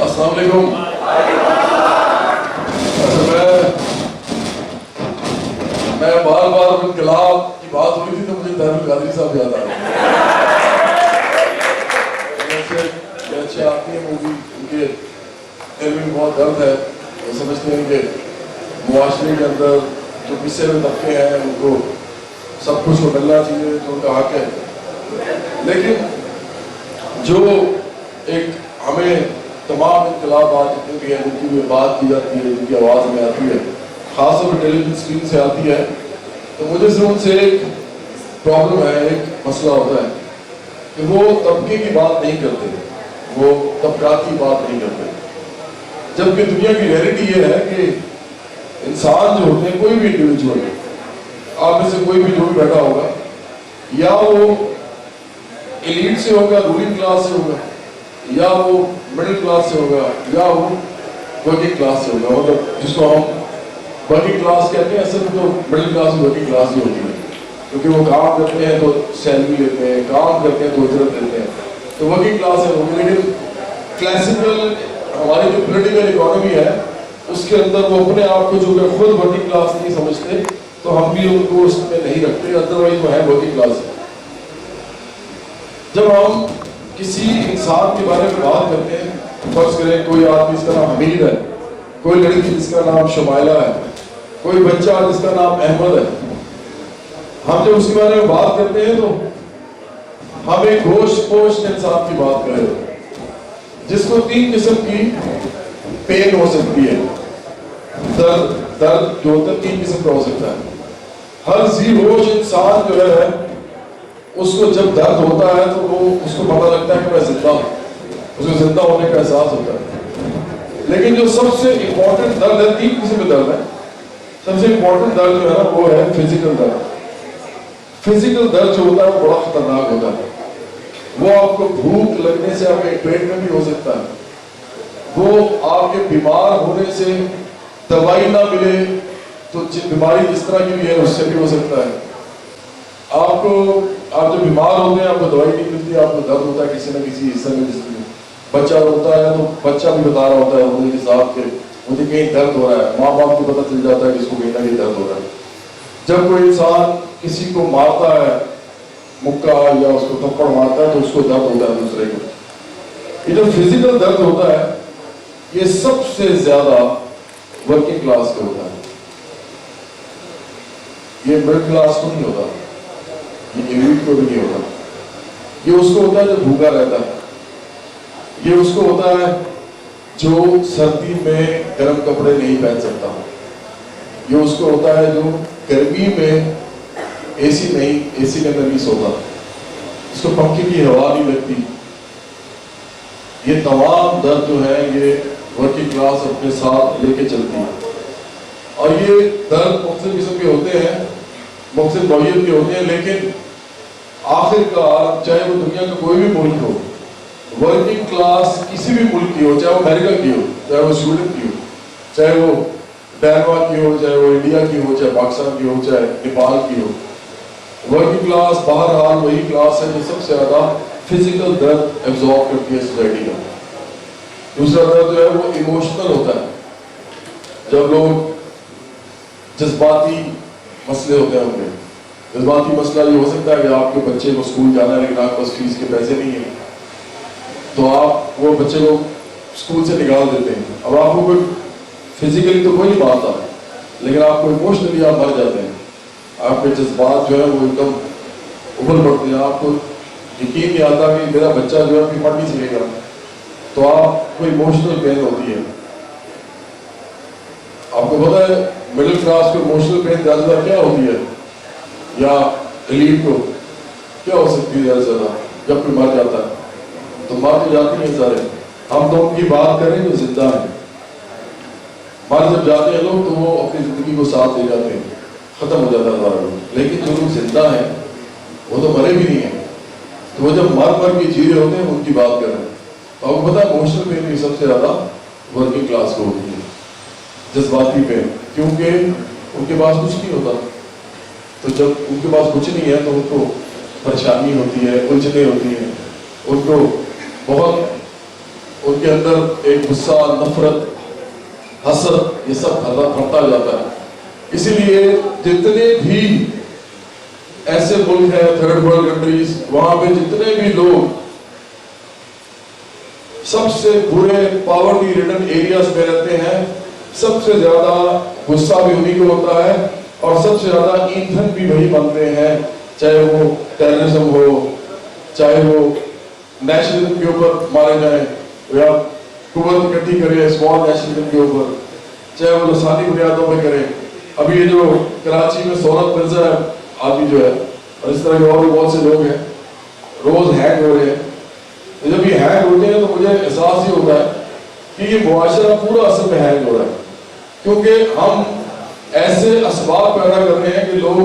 السلام علیکم. میں بار بار انقلاب کی بات ہوئی تھی تو مجھے طاہر القادری صاحب یاد آ رہے. اچھے آتی ہے مووی، ان کے دل میں بہت درد ہے. وہ سمجھتے ہیں کہ معاشرے کے اندر جو پسے ہوئے طبقے ہیں ان کو سب کچھ ملنا چاہیے جو ان کا حق ہے. لیکن جو ایک ہمیں تمام انقلابات جتنے بھی ہیں جن کی بھی بات کی جاتی ہے، جن کی آواز میں آتی ہے، خاص طور پر ٹیلی ویژن اسکرین سے آتی ہے، تو مجھے صرف ان سے ایک پرابلم ہے، ایک مسئلہ ہوتا ہے کہ وہ طبقے کی بات نہیں کرتے، وہ طبقاتی بات نہیں کرتے. جبکہ دنیا کی ریئلٹی یہ ہے کہ انسان جو ہوتے ہیں، کوئی بھی انڈیویجول، آپ میں سے کوئی بھی جو بھی بیٹھا ہوگا، یا وہ ایلیٹ سے ہوگا، رولنگ کلاس سے ہوگا، یا وہ مڈل کلاس سے ہوگا، یا وہ ورکنگ کلاس سے ہوگا. مطلب جس کو ہم ورکنگ کلاس کہتے ہیں، اصل تو مڈل کلاس ورکنگ کلاس ہی ہوتی ہے، کیونکہ وہ کام کرتے ہیں تو سیلری لیتے ہیں، کام کرتے ہیں تو اجرت لیتے ہیں، تو ورکنگ کلاس ہے. لیکن کلاسیکل ہماری جو پولیٹیکل اکانومی ہے اس کے اندر وہ اپنے آپ کو جو کہ خود ورکنگ کلاس نہیں سمجھتے، تو ہم بھی ان کو اس میں نہیں رکھتے، ادروائز وہ ہے ورکنگ کلاس. جب ہم کسی انسان کے بارے میں بات کرتے ہیں، فرض کریں کوئی آدمی جس کا نام حمید ہے، کوئی لڑکی جس کا نام شمائلہ ہے، کوئی بچہ جس کا نام احمد ہے، ہم جب اس کے بارے میں بات کرتے ہیں تو ہم ایک گوشت پوشت انسان کی بات کر رہے ہیں جس کو 3 قسم کی پین ہو سکتی ہے. درد جو ہوتا ہے 3 قسم کا ہو سکتا ہے. ہر ذی ہوش انسان جو ہے اس کو جب درد ہوتا ہے تو وہ اس کو پتہ لگتا ہے کہ میں زندہ ہوں، اس کو زندہ ہونے کا احساس ہوتا ہے. لیکن جو سب سے امپورٹنٹ درد ہے، 3 قسم کے درد ہے. سب سے امپورٹنٹ درد جو ہے نا وہ ہے فزیکل درد. فزیکل درد جو ہوتا ہے وہ بڑا خطرناک ہوتا ہے. وہ آپ کو بھوک لگنے سے آپ کے پیٹ میں بھی ہو سکتا ہے، وہ آپ کے بیمار ہونے سے دوائی نہ ملے تو بیماری جس طرح کی بھی ہے اس سے بھی ہو سکتا ہے. آپ جب بیمار ہوتے ہیں آپ کو دوائی نہیں ملتی، آپ کو درد ہوتا ہے کسی نہ کسی حصے میں جسم میں. بچہ روتا ہے تو بچہ بھی بتا رہا ہوتا ہے رونے کے ساتھ کہ مجھے کہیں درد ہو رہا ہے، ماں باپ کو پتہ چل جاتا ہے کہ اس کو کہیں نہ کہیں درد ہو رہا ہے. جب کوئی انسان کسی کو مارتا ہے مکہ یا اس کو تھپڑ مارتا ہے تو اس کو درد ہوتا ہے دوسرے کو. یہ جو فزیکل درد ہوتا ہے یہ سب سے زیادہ ورکنگ کلاس کا ہوتا ہے. یہ مڈل کلاس کو نہیں ہوتا، یہ ایلیٹ کو بھی نہیں ہوتا. یہ اس کو ہوتا ہے جو بھوکا رہتا ہے. یہ اس کو ہوتا ہے جو سردی میں گرم کپڑے نہیں پہن سکتا. یہ اس کو ہوتا ہے جو گرمی میں اے سی کے اندر نہیں سوتا، اس کو پنکھے کی ہوا نہیں لگتی. یہ تمام درد جو ہے یہ ورکنگ کلاس اپنے ساتھ لے کے چلتی ہے. اور یہ درد مختلف قسم کے ہوتے ہیں، مختلف نوعیت کے ہوتے ہیں، لیکن آخر کار چاہے وہ دنیا کا کوئی بھی ملک ہو، ورکنگ کلاس کسی بھی ملک کی ہو، چاہے وہ امریکہ کی ہو، چاہے وہ سویڈن کی ہو، چاہے وہ ڈینمارک کی ہو، چاہے وہ انڈیا کی ہو، چاہے پاکستان کی ہو، چاہے نیپال کی ہو، ورکنگ کلاس بہرحال وہی کلاس ہے جو سب سے زیادہ فزیکل درد ایبزارب کرتی ہے سوسائٹی کا. دوسرا درد جو ہے وہ ایموشنل ہوتا ہے. جب لوگ جذباتی مسئلے ہوتے ہیں ان کے، جذباتی مسئلہ یہ ہو سکتا ہے کہ آپ کے بچے کو اسکول جانا ہے لیکن آپ کے پاس فیس کے پیسے نہیں ہیں تو آپ وہ بچے کو اسکول سے نکال دیتے ہیں. اب آپ کو کوئی فزیکلی تو کوئی نہیں مارتا لیکن آپ کو ایموشنلی آپ مر جاتے ہیں. آپ کے جذبات جو ہے وہ ایک دم ابھر پڑتے ہیں. آپ کو یقین نہیں آتا کہ میرا بچہ جو ہے ابھی پڑھ نہیں سکے گا، تو آپ کو ایموشنل پین ہوتی ہے. آپ کو پتا ہے مڈل کلاس کو ایموشنل پین زیادہ زیادہ کیا ہوتی ہے، یا ایلیٹ کو کیا ہو سکتی ہے زیادہ زیادہ جب کوئی مر جاتا ہے؟ تو مر تو جاتی ہیں سارے. ہم تو ان کی بات کریں جو زندہ ہیں. مر جب جاتے ہیں لوگ تو وہ اپنی زندگی کو ساتھ لے جاتے ہیں، ختم ہو جاتا ہے سارا لوگ. لیکن جو لوگ زندہ ہیں وہ تو مرے بھی نہیں ہیں، تو وہ جب مر کے جی رہے ہوتے ہیں ان کی بات کر رہے ہیں. تو آپ کو پتا ہے ایموشنل پین بھی سب سے زیادہ ورکنگ کلاس کو ہوتی ہے، جذباتی پین، کیونکہ ان کے پاس کچھ نہیں ہوتا. تو جب ان کے پاس کچھ نہیں ہے تو ان کو پریشانی ہوتی ہے، الجھنیں ہوتی ہیں، ان کو بہت ان کے اندر ایک غصہ، نفرت، حسد، یہ سب بڑھتا جاتا ہے. اسی لیے جتنے بھی ایسے ملک ہیں تھرڈ ورلڈ کنٹریز، وہاں پہ جتنے بھی لوگ سب سے برے پاورٹی ریڈن ایریاز میں رہتے ہیں، سب سے زیادہ غصہ بھی انہی کو ہوتا ہے اور سب سے زیادہ ایندھن بھی وہی بنتے ہیں، چاہے وہ ٹیررزم ہو، چاہے وہ نیشنلزم کے اوپر مارے جائیں یا قوت اکٹھی کرے اسمال نیشنلزم کے اوپر، چاہے وہ لسانی بنیادوں پہ کریں. ابھی یہ جو کراچی میں سہولت مرزا ہے آدمی جو ہے، اور اس طرح کے اور بھی بہت سے لوگ ہیں، روز ہینگ ہو رہے ہیں. جب یہ ہینگ ہوتے ہیں تو مجھے احساس ہی ہوتا ہے کہ یہ معاشرہ پورا اصل میں ہینگ ہو رہا ہے، کیونکہ ہم ایسے اسباب پیدا کر رہے ہیں کہ لوگ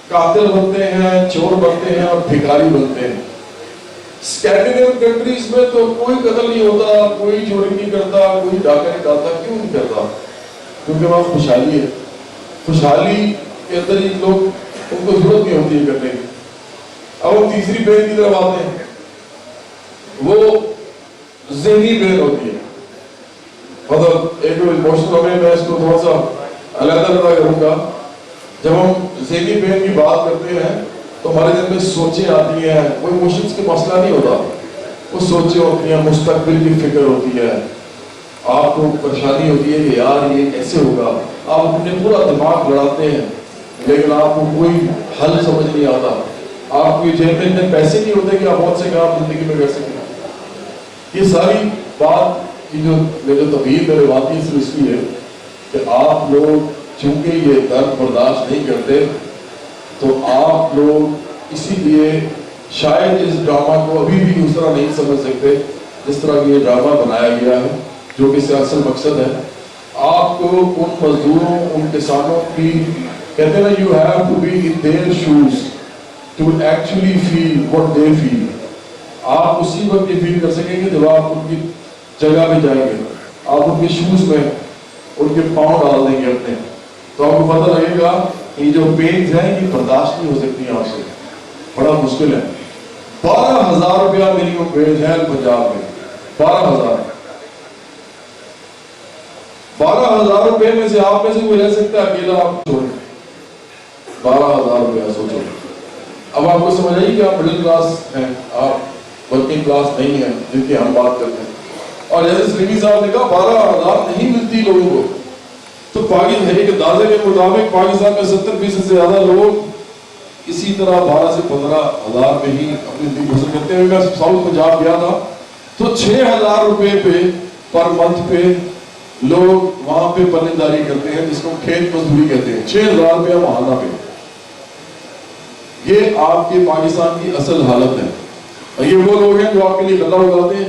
قاتل بنتے ہیں، چور بنتے ہیں اور بھکاری بنتے ہیں. اسکینڈینیوین کنٹریز میں تو کوئی قتل نہیں ہوتا، کوئی چوری نہیں کرتا، کوئی ڈاکہ نہیں ڈالتا. کیوں نہیں کرتا؟ کیونکہ وہاں خوشحالی ہے. خوشحالی کے اندر ہی لوگ، ان کو ضرورت نہیں ہوتی ہے کرنے کی. اب ہم تیسری بین کی طرف آتے ہیں، وہ ذہنی بین ہوتی ہے. مطلب ایک ایموشنل میں اس کو تھوڑا سا علیحدہ کروں گا. جب ہم ذہنی بین کی بات کرتے ہیں تو ہمارے دل میں سوچیں آتی ہیں. وہ ایموشنز کا مسئلہ نہیں ہوتا، وہ سوچیں ہوتی ہیں، مستقبل کی فکر ہوتی ہے، آپ کو پریشانی ہوتی ہے کہ یار یہ کیسے ہوگا. آپ اپنے پورا دماغ لڑاتے ہیں لیکن آپ کو کوئی حل سمجھ نہیں آتا. آپ کی جیب میں اتنے پیسے نہیں ہوتے کہ آپ بہت سے کام زندگی میں کر سکیں. یہ ساری بات کی جو تبدیل میں روایتی صرف اس لیے ہے کہ آپ لوگ چونکہ یہ درد برداشت نہیں کرتے تو آپ لوگ اسی لیے شاید اس ڈرامہ کو ابھی بھی اس طرح نہیں سمجھ سکتے جس طرح یہ ڈرامہ بنایا گیا ہے، جو کہ اس کا اصل مقصد ہے آپ کو ان مزدوروں، ان کسانوں کی، کہتے ہیں نا you have to be in their shoes to actually feel what they feel. آپ اسی وقت یہ فیل کر سکیں گے جب آپ ان کی جگہ پہ جائیں گے، آپ ان کے شوز میں ان کے پاؤں ڈال دیں گے اپنے، تو آپ کو پتہ لگے گا یہ جو پینز ہیں یہ برداشت نہیں ہو سکتی آپ سے، بڑا مشکل ہے. 12,000 روپیہ منیمم ویج ہے پنجاب میں. 12,000 12,000 روپے میں سے آپ میں سے کوئی رہ سکتا ہے اکیلا؟ آپ چھوڑیں 12,000 روپیہ سوچو. اب آپ کو سمجھ آئی کہ آپ مڈل کلاس ہیں، آپ ورکنگ کلاس نہیں ہیں جن کی ہم بات کرتے ہیں. اور جیسے سلیمی صاحب نے کہا 12,000 نہیں ملتی لوگوں کو، تو پاکستان ایک اندازے کے مطابق پاکستان میں 70% سے زیادہ لوگ اسی طرح 12 سے 15,000 میں ہی اپنی زندگی بسر کرتے ہیں. میں ساؤتھ پنجاب گیا تھا تو 6,000 روپے پہ پر منتھ پہ لوگ وہاں پہ پننداری کرتے ہیں جس کو کھیت مزدوری کہتے ہیں. 6,000 روپیہ ماہانہ پہ. یہ آپ کے پاکستان کی اصل حالت ہے. اور یہ وہ لوگ ہیں جو آپ کے لیے غلہ اگاتے ہیں،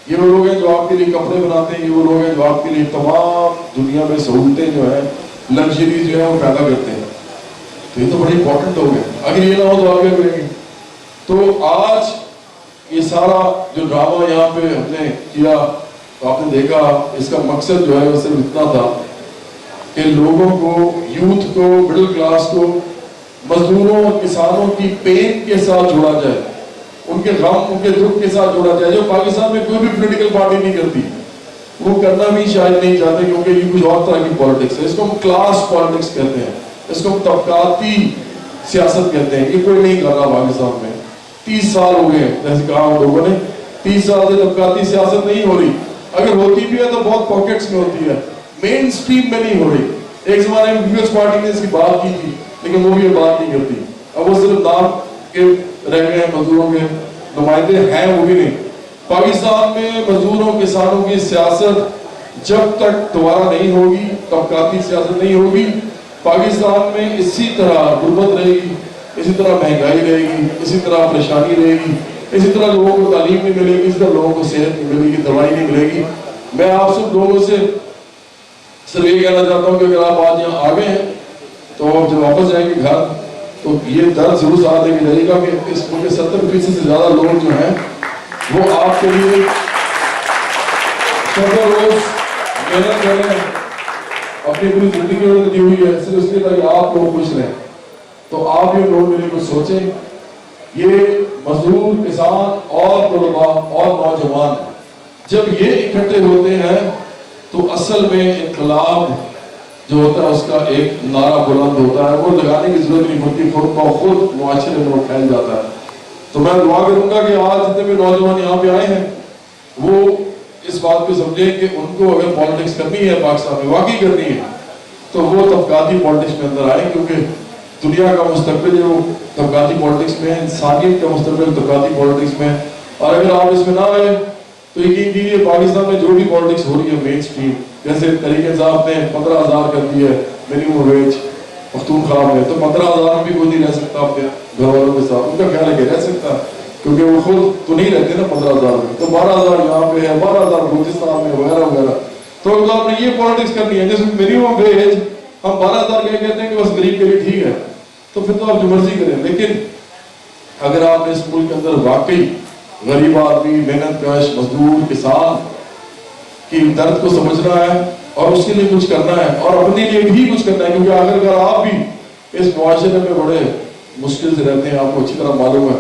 یہ وہ لوگ ہیں جو آپ کے لیے کپڑے بناتے ہیں، یہ وہ لوگ ہیں جو آپ کے لیے تمام دنیا میں سہولتیں جو ہیں، لگژری جو ہیں وہ پیدا کرتے ہیں. تو یہ تو بڑے امپورٹنٹ لوگ ہیں. اگر یہ نہ ہو تو آگے کریں گے. تو آج یہ سارا جو ڈرامہ یہاں پہ ہم نے کیا تو آپ نے دیکھا اس کا مقصد جو ہے وہ صرف اتنا تھا کہ لوگوں کو، یوتھ کو، مڈل کلاس کو مزدوروں اور کسانوں کی پین کے ساتھ جوڑا جائے، ان کے غم، ان کے دکھ کے ساتھ جوڑا جائے، جو پاکستان میں کوئی بھی پولیٹیکل پارٹی نہیں کرتی. وہ کرنا بھی شاید نہیں چاہتے کیونکہ یہ کچھ اور طرح کی پالیٹکس ہے. اس کو ہم کلاس پالیٹکس کہتے ہیں، اس کو ہم طبقاتی سیاست کہتے ہیں. یہ کوئی نہیں کر رہا پاکستان میں. 30 سال ہو گئے جیسے کہا ہم لوگوں نے، 30 سال سے طبقاتی سیاست نہیں ہو رہی. اگر ہوتی بھی ہے تو بہت پاکٹس میں ہوتی ہے، مین سٹریم میں نہیں ہو رہی. ایک زمانے میں پیپلز پارٹی نے اس کی بات کی تھی لیکن وہ بھی یہ بات نہیں کرتی. اب وہ صرف نام کے رہ گئے ہیں، مزدوروں کے نمائندے ہیں وہ بھی نہیں. پاکستان میں مزدوروں کسانوں کی سیاست جب تک دوبارہ نہیں ہوگی، طبقاتی سیاست نہیں ہوگی، پاکستان میں اسی طرح غربت رہے گی، اسی طرح مہنگائی رہے گی، اسی طرح پریشانی رہے گی، اسی طرح لوگوں کو تعلیم نہیں ملے گی، اسی طرح لوگوں کو صحت نہیں ملے گی، دوائی نہیں ملے گی. میں آپ سب لوگوں سے صرف یہ کہنا چاہتا ہوں کہ اگر آپ آج یہاں آ گئے ہیں تو جب واپس جائیں گے گھر تو یہ درد ضرور ساتھ لے کے جائے گا کہ اس ملک کے 70% سے زیادہ لوگ جو ہیں وہ آپ کے لیے سب روز محنت کر رہے ہیں، اپنی پوری زندگی میں دی ہوئی ہے صرف اس لیے تاکہ آپ لوگ خوش رہیں. تو آپ یہ لوگ میرے کو سوچیں، یہ مزدور، کسان اور طلباء اور نوجوان جب یہ اکٹھے ہوتے ہیں تو اصل میں انقلاب جو ہوتا ہے اس کا ایک نعرہ بلند ہوتا ہے، وہ لگانے کی ضرورت نہیں ہوتی، خود بخود معاشرے میں وہ پھیل جاتا ہے۔ تو میں دعا کروں گا کہ آج جتنے بھی نوجوان یہاں پہ آئے ہیں وہ اس بات کو سمجھیں کہ ان کو اگر پالیٹکس کرنی ہے پاکستان میں، واقعی کرنی ہے، تو وہ طبقاتی پالیٹکس میں اندر آئیں، کیونکہ دنیا کا مستقبل جو طبقاتی پالیٹکس میں ہے، انسانیت کا مستقبل طبقاتی پالیٹکس میں ہے۔ اور اگر آپ اس میں نہ آئے تو یقین کیجیے پاکستان میں جو بھی پالیٹکس ہو رہی ہے مین سٹریم، جیسے طریق انصاف نے 15,000 کر دی ہے منیمم ویج پختونخوا میں، تو 15,000 میں بھی کوئی نہیں رہ سکتا اپنے گھر والوں کے ساتھ، ان کا خیال ہے کہ رہ سکتا ہے، کیونکہ وہ خود تو نہیں رہتے نا 15,000 میں، تو 12,000 یہاں پہ ہے، 12,000 بلوچستان میں وغیرہ وغیرہ۔ تو اگر آپ نے یہ پالیٹکس کرنی ہے، جیسے منیمم ویج ہم 12,000 کہتے ہیں کہ بس غریب کے لیے ٹھیک ہے، تو پھر تو آپ جو مرضی کریں، لیکن اگر آپ نے اس ملک کے اندر واقعی غریب آدمی، محنت کش، مزدور، کسان کی درد کو سمجھنا ہے اور اس کے لیے کچھ کرنا ہے اور اپنے لیے بھی کچھ کرنا ہے، کیونکہ اگر آپ بھی اس معاشرے میں بڑے مشکل سے رہتے ہیں، آپ کو اچھی طرح معلوم ہے،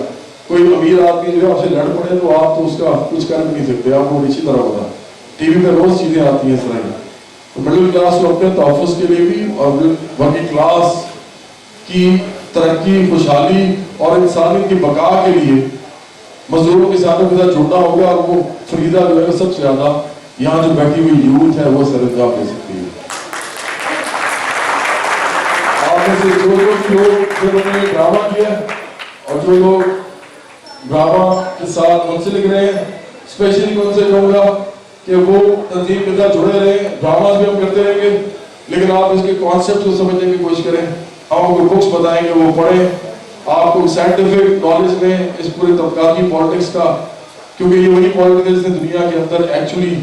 کوئی امیر آدمی جو ہے آپ سے لڑ پڑے تو آپ تو اس کا کچھ کر نہیں سکتے، آپ کو اچھی طرح ہوتا ہے، ٹی وی پہ روز چیزیں آتی ہیں اس طرح کی۔ تو مڈل کلاس کو اپنے تحفظ کے لیے بھی اور ورکنگ کلاس کی ترقی، خوشحالی اور انسانیت کی بقا کے لیے مزدوروں کسانوں کے ساتھ جڑنا ہوگا، اور وہ فریضہ جو ہے سب سے زیادہ یہاں جو بیٹھی ہوئی یوتھ ہے وہ سر انجام دے سکتی ہے۔ آپ میں سے جو لوگ جنہوں نے ڈرامہ کیا اور جو لوگ ڈرامہ کے ساتھ منسلک رہے ہیں، اسپیشلی میں ان سے کہوں گا کہ وہ تنظیم کے ساتھ جڑے رہیں، ڈراماز بھی ہم کرتے رہیں گے، لیکن آپ اس کے کانسیپٹ کو سمجھنے کی کوشش کریں، ہم آپ کو بکس بتائیں گے وہ پڑھیں، آپ کو سائنٹیفک نالج میں اس پورے طبقاتی پالیٹکس کا، کیونکہ یہ وہی پالیٹکس جس نے دنیا کے اندر ایکچولی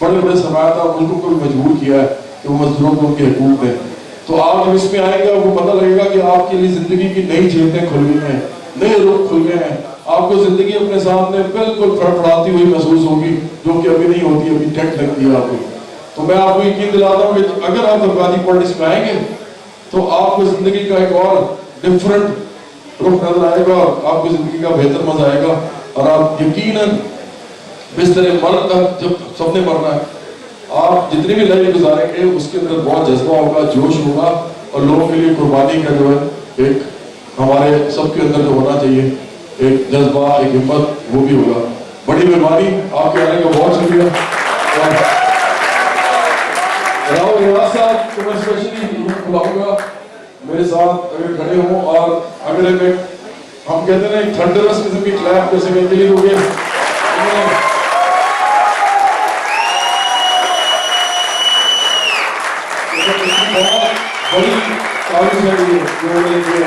بڑے بڑے سرمایہ ملکوں کو بھی مجبور کیا ہے کہ وہ مزدوروں کو ان کے حقوق دیں۔ تو آپ جب اس میں آئیں گے آپ کو پتہ لگے گا کہ آپ کے لیے زندگی کی نئی جہتیں کھل گئی ہیں، نئے رخ کھل گئے ہیں، آپ کو زندگی اپنے سامنے بالکل پھڑپڑاتی ہوئی محسوس ہوگی، جو کہ ابھی نہیں ہوتی، ابھی ٹیٹ لگتی ہے آپ کو۔ تو میں آپ کو یقین دلاتا ہوں کہ اگر آپ طبقاتی پالیٹکس میں آئیں گے تو آپ کو زندگی کا ایک اور ڈفرنٹ رخ نظر آئے گا، اور آپ کو زندگی کا بہتر مزہ آئے گا، اور آپ یقیناً بستر مرد تک جب سب نے مرنا ہے، آپ جتنی بھی لائف گزاریں گے اس کے اندر بہت جذبہ ہوگا، جوش ہوگا، اور لوگوں کے لیے قربانی کا جو ہے ایک ہمارے سب کے اندر جو ہونا چاہیے ایک جذبہ، ایک ہمت، وہ بھی ہوگا۔ بڑی مہربانی، آپ کے آنے کا بہت شکریہ۔ راہل ریاض صاحب کو میں اسپیشلی بلاؤں گا میرے ساتھ اگر کھڑے ہوں، اور اگر میں ہم کہتے ہیں ایک تھنڈرس قسم کی کلیپ جیسے میں کے لیے ہوگے بڑی تعریف ہے،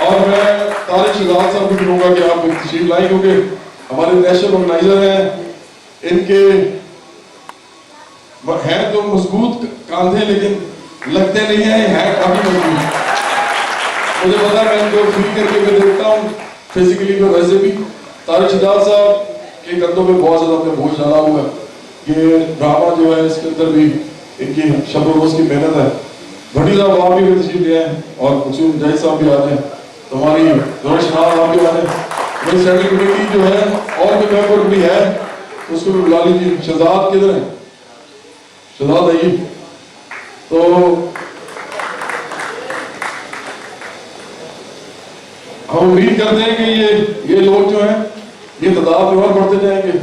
اور میں طارق شہزاد صاحب کو کہوں گا کہ آپ تشریف لائیں، کیونکہ ہمارے نیشنل آرگنائزر ہیں، ان کے ہیں تو مضبوط کاندھے لیکن لگتے نہیں ہیں کافی مضبوط، مجھے پتا ہے، میں ان کو فری کر کے میں دیکھتا ہوں فزیکلی میں ویسے بھی۔ طارق شہزاد صاحب کے کندھوں پہ بہت زیادہ اپنے بوجھ ڈالا ہوا ہے، یہ ڈرامہ جو ہے اس کے اندر بھی ان کی شب و روز کی محنت ہے۔ بھٹی صاحب آپ بھی تشریف لے آئے، اور مقصود مجاہد صاحب بھی آ رہے ہیں، ہماری دور شناز آپ بھی آ رہے ہیں، میری اسٹینڈنگ کمیٹی جو ہے اور بھی ممبر بھی ہے اس کو بھی بلا لیجیے۔ شہزاد کدھر ہیں؟ شہزاد آئیے۔ تو ہم امید کرتے ہیں کہ یہ لوگ جو ہیں یہ تعداد میں اور بڑھتے جائیں گے،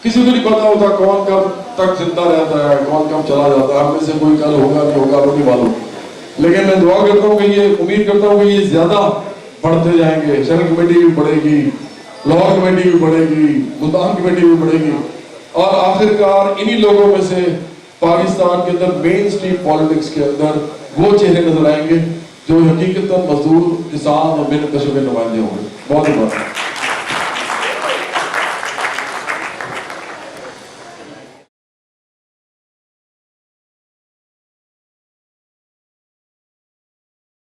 کسی کو نہیں پتا ہوتا کون کب تک زندہ رہتا ہے، کون کب چلا جاتا ہے، ہم میں سے کوئی کل ہوگا نہیں ہوگا وہ نہیں معلوم، لیکن میں دعا کرتا ہوں کہ یہ امید کرتا ہوں کہ یہ زیادہ بڑھتے جائیں گے، شہر کمیٹی بھی بڑھے گی، لاہور کمیٹی بھی بڑھے گی، ملتان کمیٹی بھی بڑھے گی، اور آخرکار انہی لوگوں میں سے پاکستان کے اندر مین سٹریم پالیٹکس کے اندر وہ چہرے نظر آئیں گے جو حقیقتاً مزدور، کسان اور محنت کشوں کے نمائندے ہوں گے۔ بہت بہت